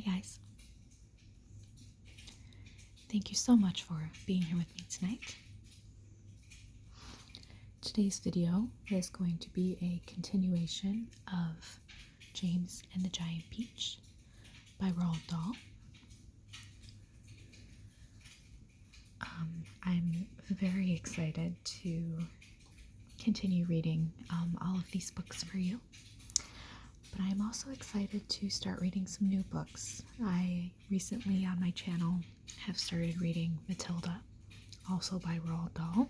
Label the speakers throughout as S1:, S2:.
S1: Hi guys. Thank you so much for being here with me tonight. Today's video is going to be a continuation of James and the Giant Peach by Roald Dahl. I'm very excited to continue reading all of these books for you. But I'm also excited to start reading some new books. I recently on my channel have started reading Matilda, also by Roald Dahl.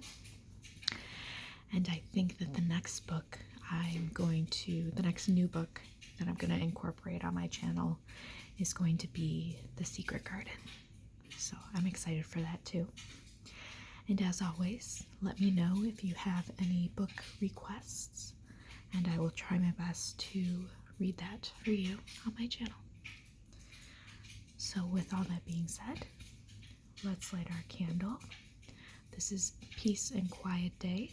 S1: And I think that the next new book that I'm going to incorporate on my channel is going to be The Secret Garden. So I'm excited for that too. And as always, let me know if you have any book requests, and I will try my best to read that for you on my channel. So with all that being said, let's light our candle. This is Peace and Quiet Day.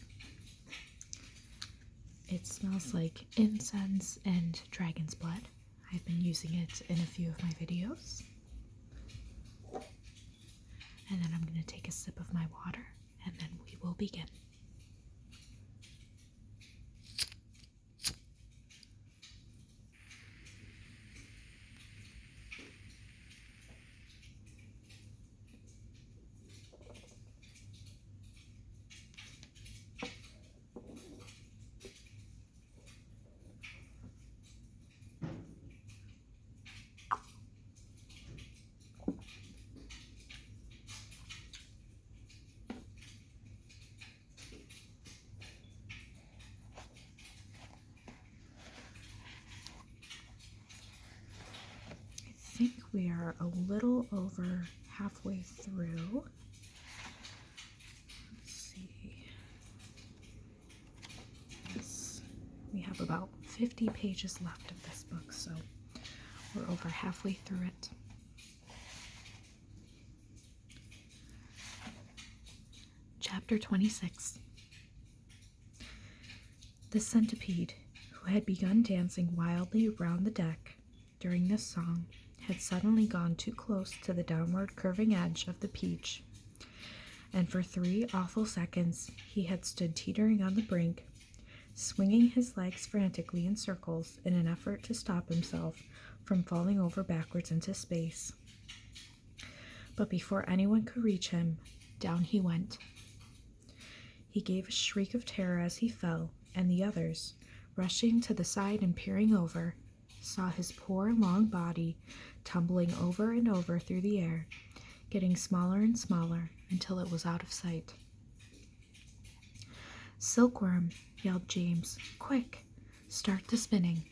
S1: It smells like incense and dragon's blood. I've been using it in a few of my videos. And then I'm going to take a sip of my water, and then we will begin. I think we are a little over halfway through. Let's see. Yes, we have about 50 pages left of this book, so we're over halfway through it. Chapter 26. The centipede, who had begun dancing wildly around the deck during this song, had suddenly gone too close to the downward curving edge of the peach, and for 3 awful seconds he had stood teetering on the brink, swinging his legs frantically in circles in an effort to stop himself from falling over backwards into space. But before anyone could reach him, down he went. He gave a shriek of terror as he fell, and the others, rushing to the side and peering over, saw his poor long body tumbling over and over through the air, getting smaller and smaller until it was out of sight. "Silkworm," yelled James, "quick, start the spinning."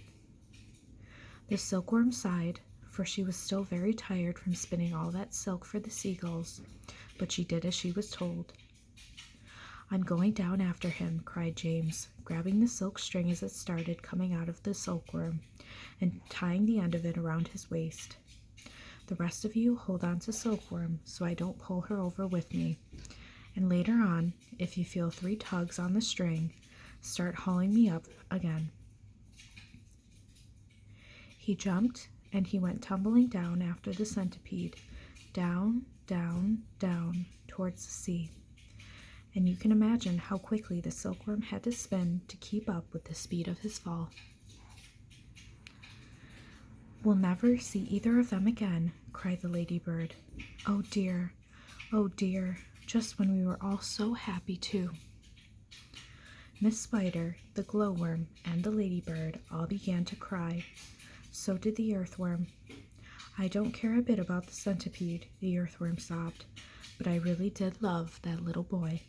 S1: The silkworm sighed, for she was still very tired from spinning all that silk for the seagulls, but she did as she was told. "I'm going down after him," cried James, grabbing the silk string as it started coming out of the silkworm and tying the end of it around his waist. "The rest of you hold on to Silkworm so I don't pull her over with me, and later on, if you feel 3 tugs on the string, start hauling me up again." He jumped, and he went tumbling down after the centipede, down, down, down, towards the sea. And you can imagine how quickly the silkworm had to spin to keep up with the speed of his fall. "We'll never see either of them again," cried the ladybird. Oh dear, just when we were all so happy too." Miss Spider, the glowworm, and the ladybird all began to cry. So did the earthworm. "I don't care a bit about the centipede," the earthworm sobbed, "but I really did love that little boy."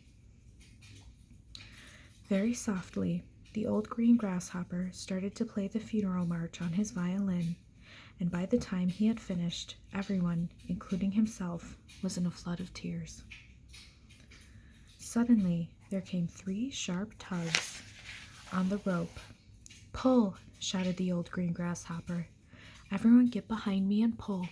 S1: Very softly, the old green grasshopper started to play the funeral march on his violin, and by the time he had finished, everyone, including himself, was in a flood of tears. Suddenly, there came 3 sharp tugs on the rope. "Pull!" shouted the old green grasshopper. "Everyone get behind me and pull."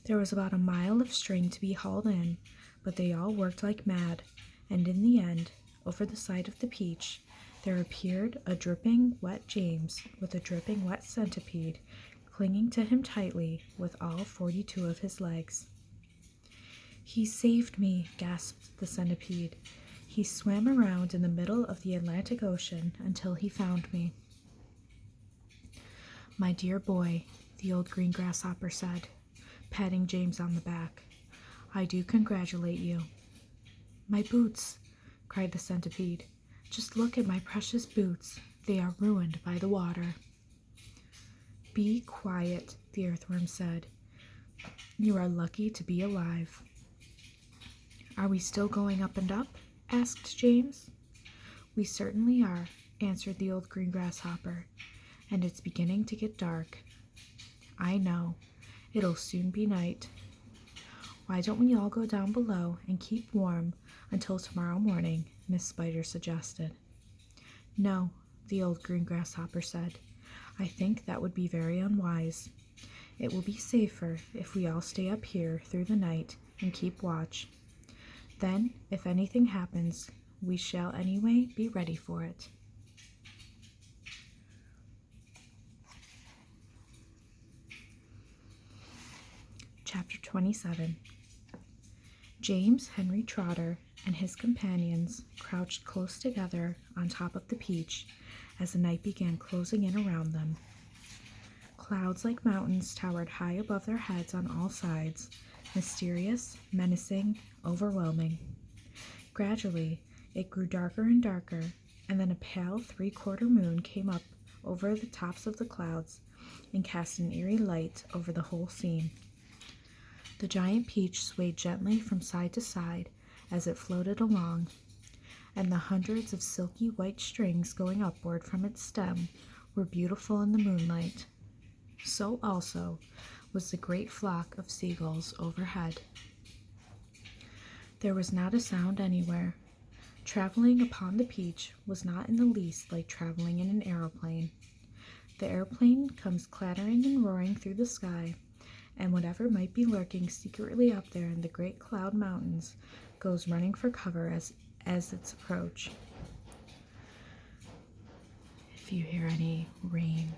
S1: There was about a mile of string to be hauled in, but they all worked like mad, and in the end, over the side of the peach, there appeared a dripping wet James with a dripping wet centipede clinging to him tightly with all 42 of his legs. "He saved me," gasped the centipede. "He swam around in the middle of the Atlantic Ocean until he found me." "My dear boy," the old green grasshopper said, patting James on the back, "I do congratulate you." "My boots!" cried the centipede. "Just look at my precious boots. They are ruined by the water." "Be quiet," the earthworm said. "You are lucky to be alive." "Are we still going up and up?" asked James. "We certainly are," answered the old green grasshopper, "and it's beginning to get dark." "I know. It'll soon be night. Why don't we all go down below and keep warm until tomorrow morning?" Miss Spider suggested. "No," the old green grasshopper said. "I think that would be very unwise. It will be safer if we all stay up here through the night and keep watch. Then, if anything happens, we shall anyway be ready for it." Chapter 27. James Henry Trotter and his companions crouched close together on top of the peach as the night began closing in around them. Clouds like mountains towered high above their heads on all sides, mysterious, menacing, overwhelming. Gradually, it grew darker and darker, and then a pale three-quarter moon came up over the tops of the clouds and cast an eerie light over the whole scene. The giant peach swayed gently from side to side as it floated along, and the hundreds of silky white strings going upward from its stem were beautiful in the moonlight. So also was the great flock of seagulls overhead. There was not a sound anywhere. Traveling upon the peach was not in the least like traveling in an aeroplane. The airplane comes clattering and roaring through the sky, and whatever might be lurking secretly up there in the great cloud mountains goes running for cover as its approach. If you hear any rain,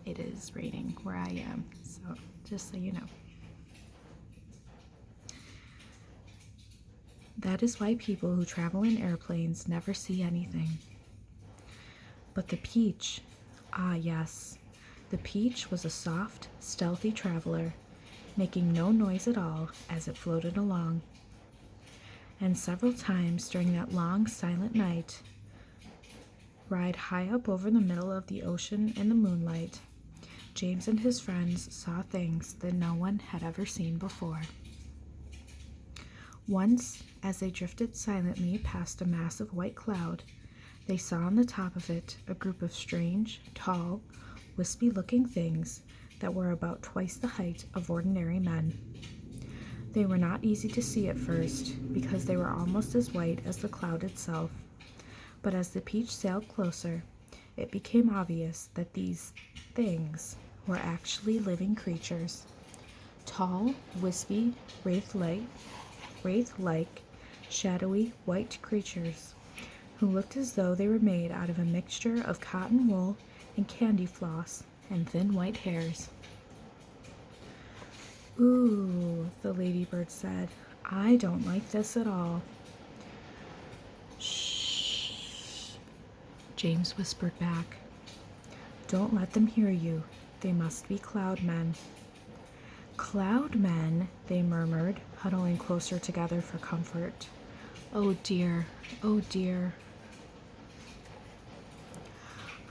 S1: it is raining where I am, so just so you know. That is why people who travel in airplanes never see anything. But the peach, ah yes, the peach was a soft, stealthy traveler, making no noise at all as it floated along. And several times during that long, silent night, ride high up over the middle of the ocean in the moonlight, James and his friends saw things that no one had ever seen before. Once, as they drifted silently past a massive white cloud, they saw on the top of it a group of strange, tall, wispy-looking things that were about twice the height of ordinary men. They were not easy to see at first, because they were almost as white as the cloud itself, but as the peach sailed closer, it became obvious that these things were actually living creatures. Tall, wispy, wraith-like, shadowy, white creatures who looked as though they were made out of a mixture of cotton wool and candy floss and thin white hairs. "Ooh," the ladybird said, "I don't like this at all." "Shh," James whispered back. "Don't let them hear you. They must be cloud men." "Cloud men," they murmured, huddling closer together for comfort. "Oh dear, oh dear."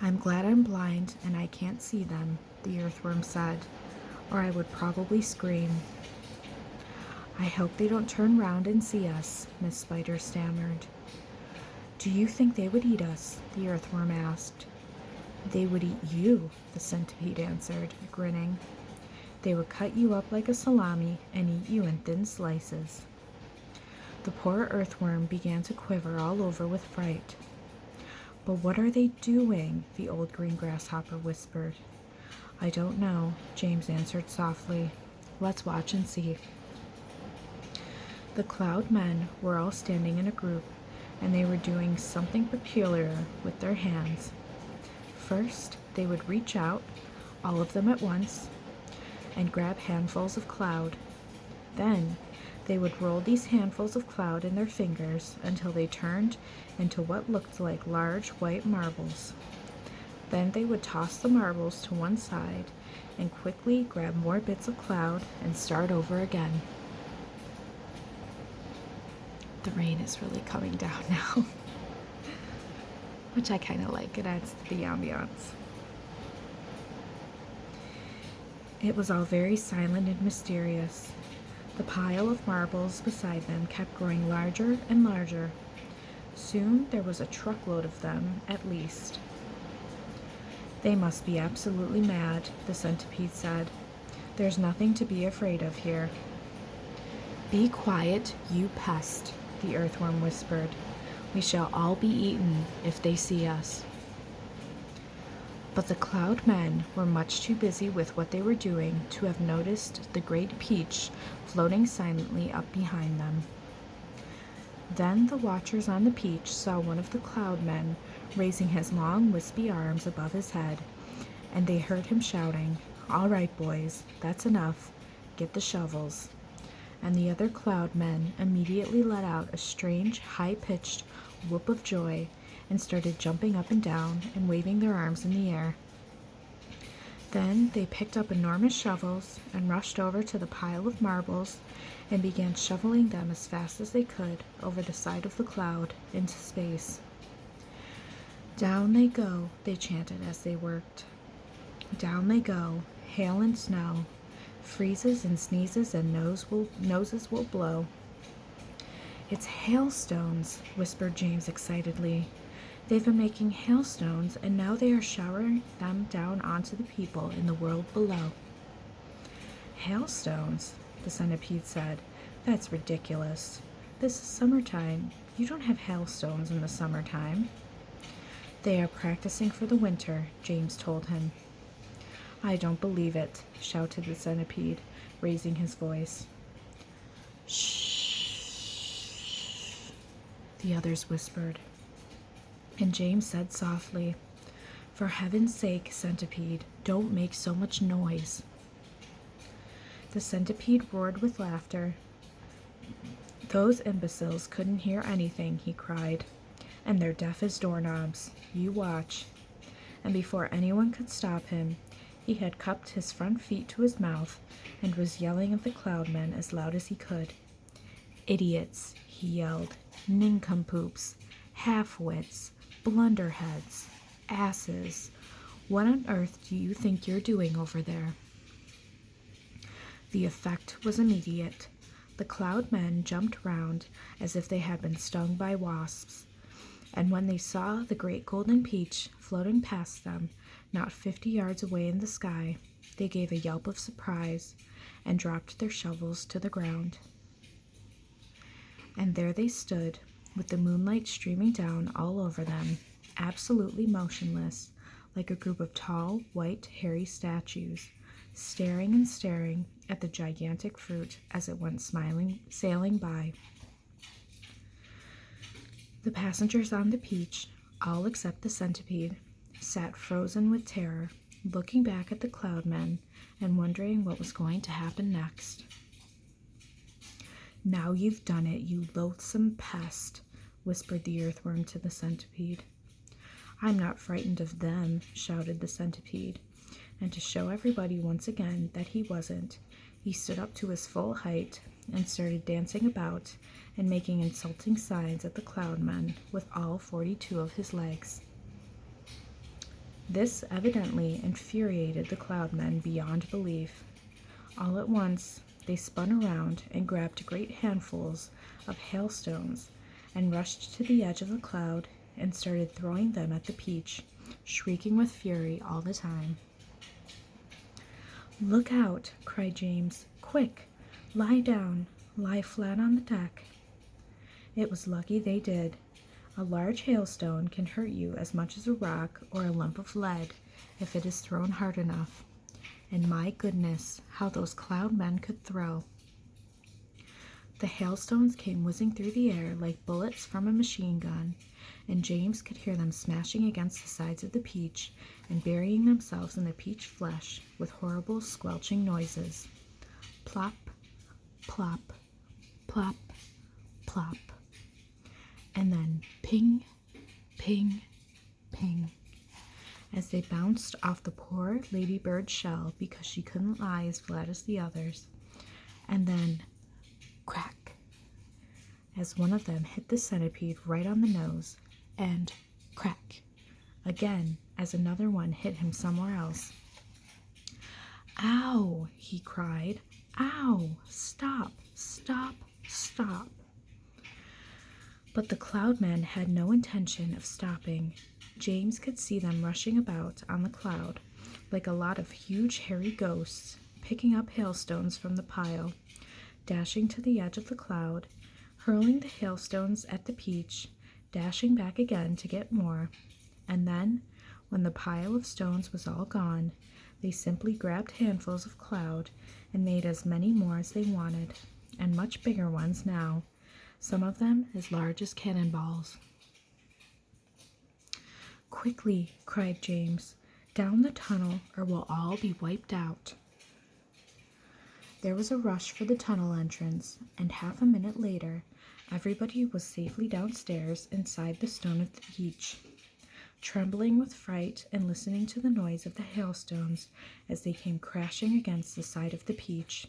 S1: "I'm glad I'm blind and I can't see them," the earthworm said, "or I would probably scream." "I hope they don't turn round and see us," Miss Spider stammered. "Do you think they would eat us?" the earthworm asked. "They would eat you," the centipede answered, grinning. "They would cut you up like a salami and eat you in thin slices." The poor earthworm began to quiver all over with fright. "But what are they doing?" the old green grasshopper whispered. "I don't know," James answered softly. "Let's watch and see." The cloud men were all standing in a group, and they were doing something peculiar with their hands. First, they would reach out, all of them at once, and grab handfuls of cloud. Then they would roll these handfuls of cloud in their fingers until they turned into what looked like large white marbles. Then they would toss the marbles to one side and quickly grab more bits of cloud and start over again. The rain is really coming down now, which I kind of like. It adds to the ambiance. It was all very silent and mysterious. The pile of marbles beside them kept growing larger and larger. Soon there was a truckload of them, at least. They must be absolutely mad, the centipede said. There's nothing to be afraid of here. Be quiet, you pest, the earthworm whispered. We shall all be eaten if they see us. But the cloud men were much too busy with what they were doing to have noticed the great peach floating silently up behind them. Then the watchers on the peach saw one of the cloud men raising his long wispy arms above his head, and they heard him shouting, "All right, boys, that's enough. Get the shovels." And the other cloud men immediately let out a strange, high-pitched whoop of joy and started jumping up and down and waving their arms in the air. Then they picked up enormous shovels and rushed over to the pile of marbles and began shoveling them as fast as they could over the side of the cloud into space. Down they go, they chanted as they worked. Down they go, hail and snow, freezes and sneezes and noses will blow. It's hailstones, whispered James excitedly. They've been making hailstones, and now they are showering them down onto the people in the world below. Hailstones, the centipede said. That's ridiculous. This is summertime. You don't have hailstones in the summertime. They are practicing for the winter, James told him. I don't believe it, shouted the centipede, raising his voice. Shh, the others whispered. And James said softly, For heaven's sake, centipede, don't make so much noise. The centipede roared with laughter. Those imbeciles couldn't hear anything, he cried, and they're deaf as doorknobs. You watch. And before anyone could stop him, he had cupped his front feet to his mouth and was yelling at the cloudmen as loud as he could. Idiots, he yelled, nincompoops, half-wits, blunderheads, asses. What on earth do you think you're doing over there? The effect was immediate. The cloud men jumped round as if they had been stung by wasps, and when they saw the great golden peach floating past them, not 50 yards away in the sky, they gave a yelp of surprise and dropped their shovels to the ground. And there they stood, with the moonlight streaming down all over them, absolutely motionless, like a group of tall, white, hairy statues, staring and staring at the gigantic fruit as it went sailing by. The passengers on the peach, all except the centipede, sat frozen with terror, looking back at the cloudmen and wondering what was going to happen next. Now you've done it, you loathsome pest, whispered the earthworm to the centipede. I'm not frightened of them, shouted the centipede, and to show everybody once again that he wasn't, he stood up to his full height and started dancing about and making insulting signs at the cloudmen with all 42 of his legs. This evidently infuriated the cloudmen beyond belief. All at once, they spun around and grabbed great handfuls of hailstones and rushed to the edge of the cloud and started throwing them at the peach, shrieking with fury all the time. Look out, cried James. Quick, lie down, lie flat on the deck. It was lucky they did. A large hailstone can hurt you as much as a rock or a lump of lead if it is thrown hard enough. And my goodness, how those cloud men could throw. The hailstones came whizzing through the air like bullets from a machine gun, and James could hear them smashing against the sides of the peach and burying themselves in the peach flesh with horrible squelching noises. Plop, plop, plop, plop. And then ping, ping, ping, as they bounced off the poor ladybird's shell because she couldn't lie as flat as the others. And then crack, as one of them hit the centipede right on the nose, and crack, again as another one hit him somewhere else. Ow, he cried. Ow, stop, stop, stop. But the cloudmen had no intention of stopping. James could see them rushing about on the cloud like a lot of huge hairy ghosts, picking up hailstones from the pile, dashing to the edge of the cloud, hurling the hailstones at the peach, dashing back again to get more, and then, when the pile of stones was all gone, they simply grabbed handfuls of cloud and made as many more as they wanted, and much bigger ones now, some of them as large as cannonballs. Quickly, cried James, down the tunnel or we'll all be wiped out. There was a rush for the tunnel entrance, and half a minute later, everybody was safely downstairs inside the stone of the peach, trembling with fright and listening to the noise of the hailstones as they came crashing against the side of the peach.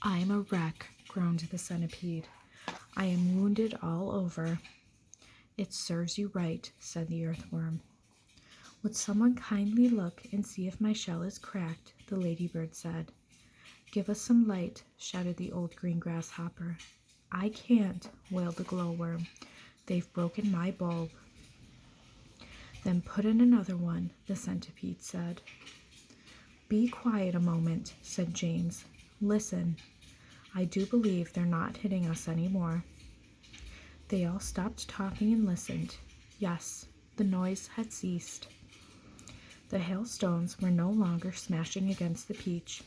S1: I'm a wreck, groaned the centipede. I am wounded all over. It serves you right, said the earthworm. Would someone kindly look and see if my shell is cracked, the ladybird said. Give us some light, shouted the old green grasshopper. I can't, wailed the glowworm. They've broken my bulb. Then put in another one, the centipede said. Be quiet a moment, said James. Listen. I do believe they're not hitting us anymore. They all stopped talking and listened. Yes, the noise had ceased. The hailstones were no longer smashing against the peach.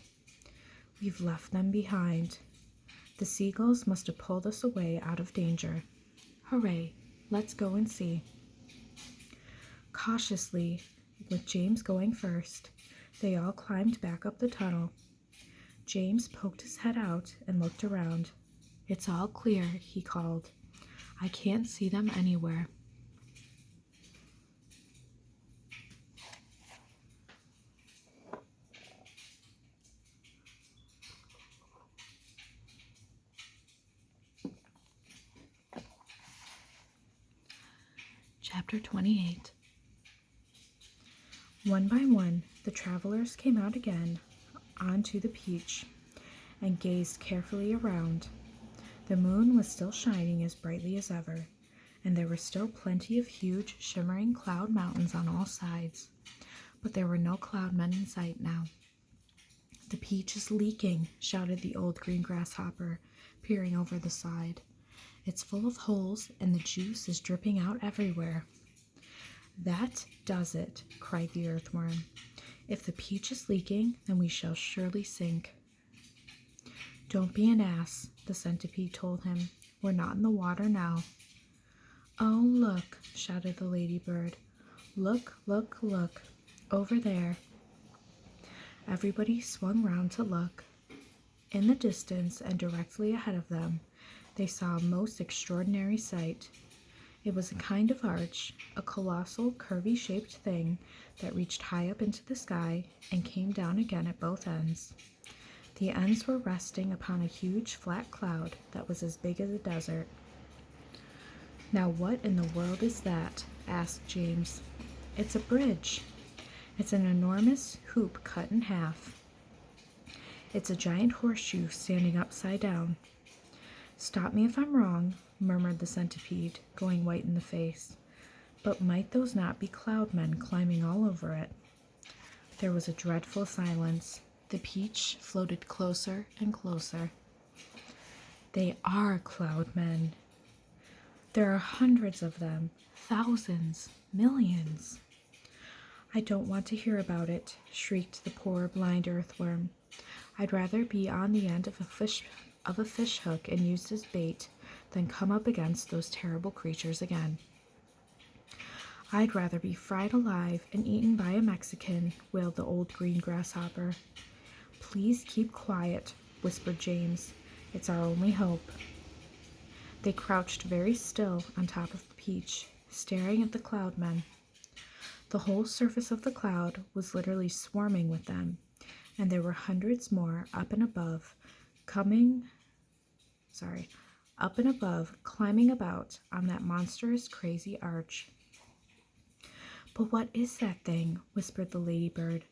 S1: We've left them behind. The seagulls must have pulled us away out of danger. Hooray, let's go and see. Cautiously, with James going first, they all climbed back up the tunnel. James poked his head out and looked around. It's all clear, he called. I can't see them anywhere. Chapter 28. One by one, the travelers came out again onto the peach and gazed carefully around. The moon was still shining as brightly as ever, and there were still plenty of huge, shimmering cloud mountains on all sides, but there were no cloudmen in sight now. The peach is leaking, shouted the old green grasshopper, peering over the side. It's full of holes, and the juice is dripping out everywhere. That does it, cried the earthworm. If the peach is leaking, then we shall surely sink. Don't be an ass, the centipede told him. We're not in the water now. Oh, look, shouted the ladybird. Look, look, look, over there. Everybody swung round to look. In the distance and directly ahead of them, they saw a most extraordinary sight. It was a kind of arch, a colossal, curvy-shaped thing that reached high up into the sky and came down again at both ends. The ends were resting upon a huge, flat cloud that was as big as a desert. Now what in the world is that? Asked James. It's a bridge. It's an enormous hoop cut in half. It's a giant horseshoe standing upside down. Stop me if I'm wrong, murmured the centipede, going white in the face. But might those not be cloudmen climbing all over it? There was a dreadful silence. The peach floated closer and closer. They are cloudmen. There are hundreds of them, thousands, millions. I don't want to hear about it, shrieked the poor blind earthworm. I'd rather be on the end of a of a fish hook and used as bait than come up against those terrible creatures again. I'd rather be fried alive and eaten by a Mexican, wailed the old green grasshopper. Please keep quiet, whispered James. It's our only hope. They crouched very still on top of the peach, staring at the cloudmen. The whole surface of the cloud was literally swarming with them, and there were hundreds more up and above, climbing about on that monstrous, crazy arch. But what is that thing? Whispered the ladybird.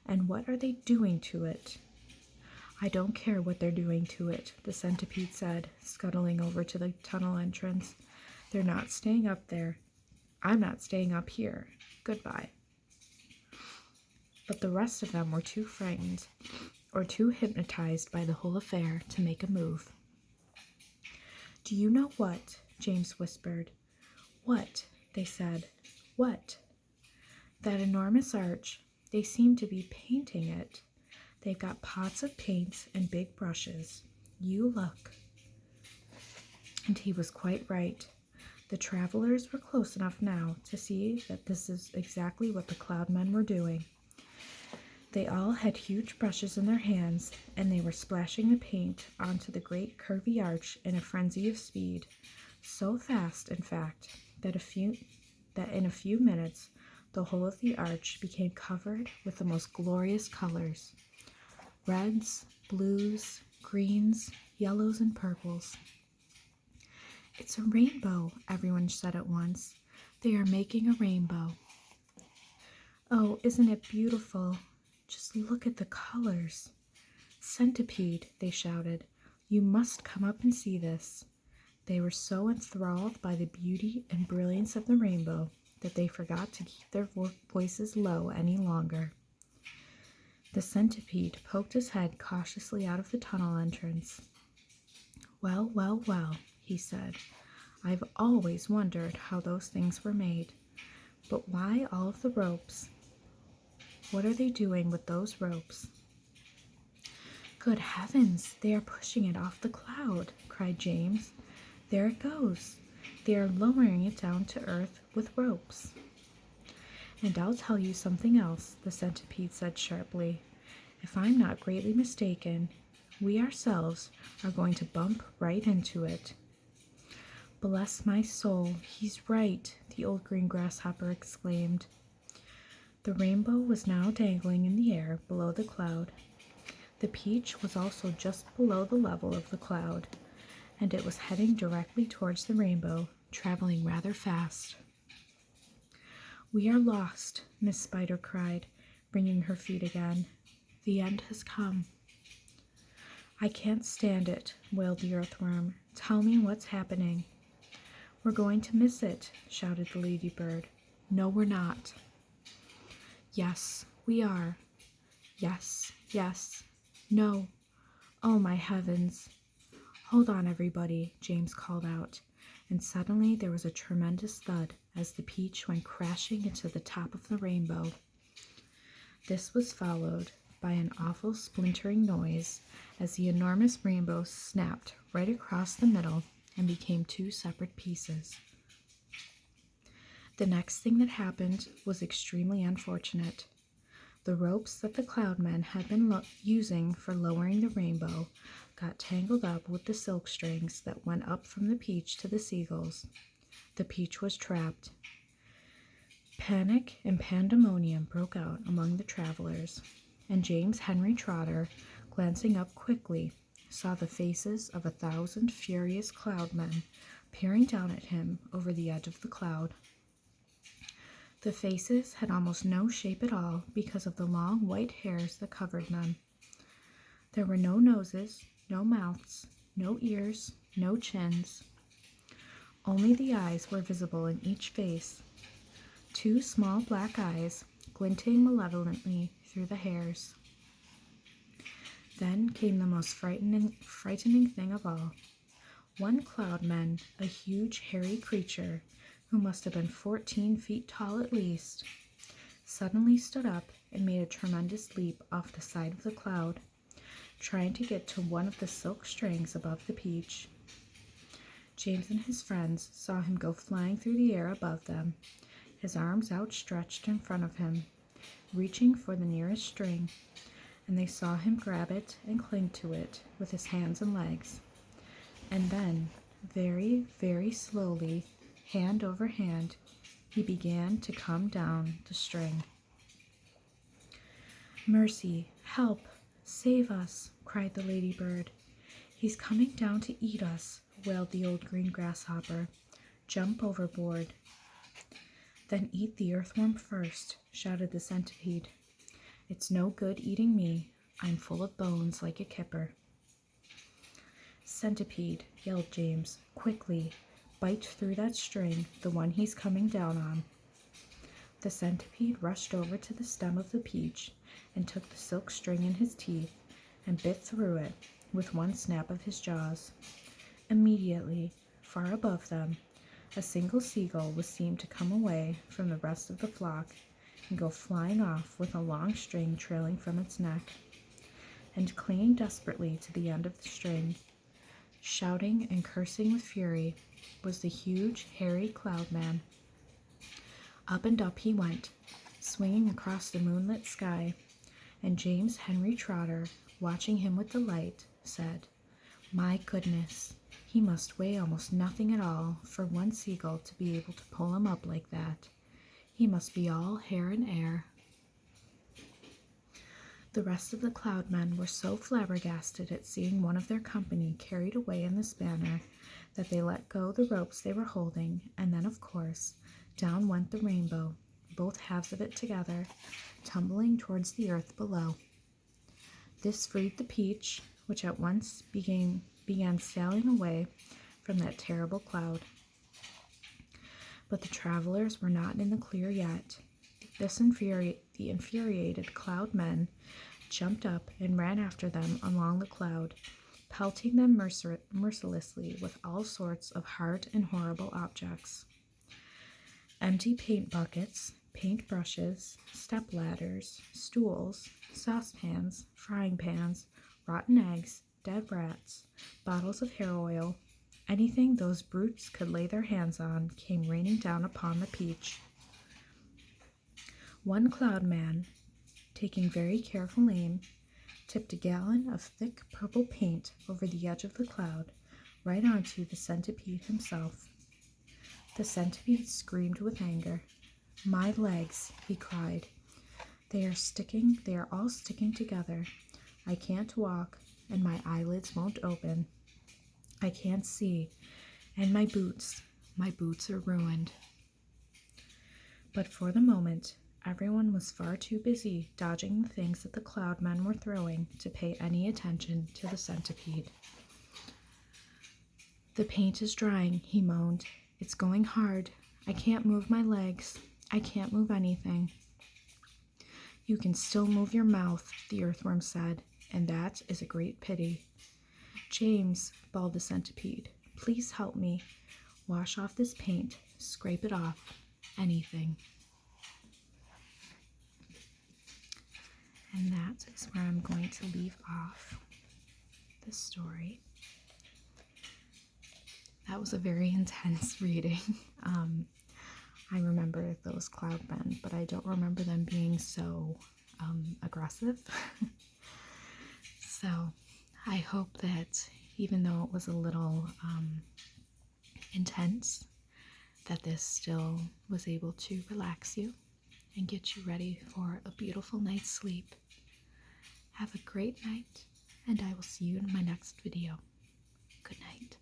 S1: And what are they doing to it? I don't care what they're doing to it, the centipede said, scuttling over to the tunnel entrance. They're not staying up there. I'm not staying up here. Goodbye. But the rest of them were too frightened or too hypnotized by the whole affair to make a move. Do you know what? James whispered. What? They said. What? That enormous arch. They seem to be painting it. They've got pots of paints and big brushes. You look. And he was quite right. The travelers were close enough now to see that this is exactly what the cloudmen were doing. They all had huge brushes in their hands, and they were splashing the paint onto the great curvy arch in a frenzy of speed, so fast, in fact, that in a few minutes the whole of the arch became covered with the most glorious colors: reds, blues, greens, yellows, and purples. It's a rainbow, everyone said at once. They are making a rainbow. Oh, isn't it beautiful? Just look at the colors. Centipede, they shouted. You must come up and see this. They were so enthralled by the beauty and brilliance of the rainbow that they forgot to keep their voices low any longer. The centipede poked his head cautiously out of the tunnel entrance. Well, well, well, he said. I've always wondered how those things were made. But why all of the ropes? What are they doing with those ropes? Good heavens, they are pushing it off the cloud, cried James. There it goes. They are lowering it down to earth with ropes. And I'll tell you something else, the centipede said sharply. If I'm not greatly mistaken, we ourselves are going to bump right into it. Bless my soul, he's right, the old green grasshopper exclaimed. The rainbow was now dangling in the air below the cloud. The peach was also just below the level of the cloud, and it was heading directly towards the rainbow, traveling rather fast. We are lost, Miss Spider cried, bringing her feet again. The end has come. I can't stand it, wailed the earthworm. Tell me what's happening. We're going to miss it, shouted the ladybird. No, we're not. Yes, we are. Yes, yes. No. Oh, my heavens. Hold on, everybody, James called out, and suddenly there was a tremendous thud as the peach went crashing into the top of the rainbow. This was followed by an awful splintering noise as the enormous rainbow snapped right across the middle and became two separate pieces. The next thing that happened was extremely unfortunate. The ropes that the cloudmen had been using for lowering the rainbow got tangled up with the silk strings that went up from the peach to the seagulls. The peach was trapped. Panic and pandemonium broke out among the travelers, and James Henry Trotter, glancing up quickly, saw the faces of 1,000 furious cloudmen peering down at him over the edge of the cloud. The faces had almost no shape at all because of the long white hairs that covered them. There were no noses, no mouths, no ears, no chins. Only the eyes were visible in each face, 2 small black eyes glinting malevolently through the hairs. Then came the most frightening thing of all. One cloudman, a huge hairy creature who must have been 14 feet tall at least, suddenly stood up and made a tremendous leap off the side of the cloud. trying to get to one of the silk strings above the peach. James and his friends saw him go flying through the air above them, his arms outstretched in front of him, reaching for the nearest string, and they saw him grab it and cling to it with his hands and legs. And then, very, very slowly, hand over hand, he began to come down the string. "Mercy, help, save us," cried the ladybird. "He's coming down to eat us," wailed the old green grasshopper. "Jump overboard." "Then eat the earthworm first," shouted the centipede. "It's no good eating me. I'm full of bones like a kipper." "Centipede," yelled James, "quickly, bite through that string, the one he's coming down on." The centipede rushed over to the stem of the peach and took the silk string in his teeth and bit through it with one snap of his jaws. Immediately, far above them, a single seagull was seen to come away from the rest of the flock and go flying off with a long string trailing from its neck. And clinging desperately to the end of the string, shouting and cursing with fury, was the huge, hairy cloud man. Up and up he went, swinging across the moonlit sky, and James Henry Trotter, watching him with delight, said, "My goodness, he must weigh almost nothing at all for one seagull to be able to pull him up like that. He must be all hair and air." The rest of the cloudmen were so flabbergasted at seeing one of their company carried away in this manner that they let go the ropes they were holding, and then, of course, down went the rainbow, both halves of it together, tumbling towards the earth below. This freed the peach, which at once began sailing away from that terrible cloud. But the travelers were not in the clear yet. The infuriated cloud men jumped up and ran after them along the cloud, pelting them mercilessly with all sorts of hard and horrible objects. Empty paint buckets, paint brushes, step ladders, stools, saucepans, frying pans, rotten eggs, dead rats, bottles of hair oil, anything those brutes could lay their hands on came raining down upon the peach. One cloud man, taking very careful aim, tipped a gallon of thick purple paint over the edge of the cloud, right onto the centipede himself. The centipede screamed with anger. "My legs," he cried. They are all sticking together. I can't walk, and my eyelids won't open. I can't see, and my boots are ruined." But for the moment, everyone was far too busy dodging the things that the cloudmen were throwing to pay any attention to the centipede. "The paint is drying," he moaned. "It's going hard. I can't move my legs. I can't move anything." "You can still move your mouth," the earthworm said, "and that is a great pity." "James," bawled the centipede, "please help me. Wash off this paint. Scrape it off. Anything." And that is where I'm going to leave off the story. That was a very intense reading. I remember those cloudmen, but I don't remember them being so aggressive. So I hope that even though it was a little intense, that this still was able to relax you and get you ready for a beautiful night's sleep. Have a great night, and I will see you in my next video. Good night.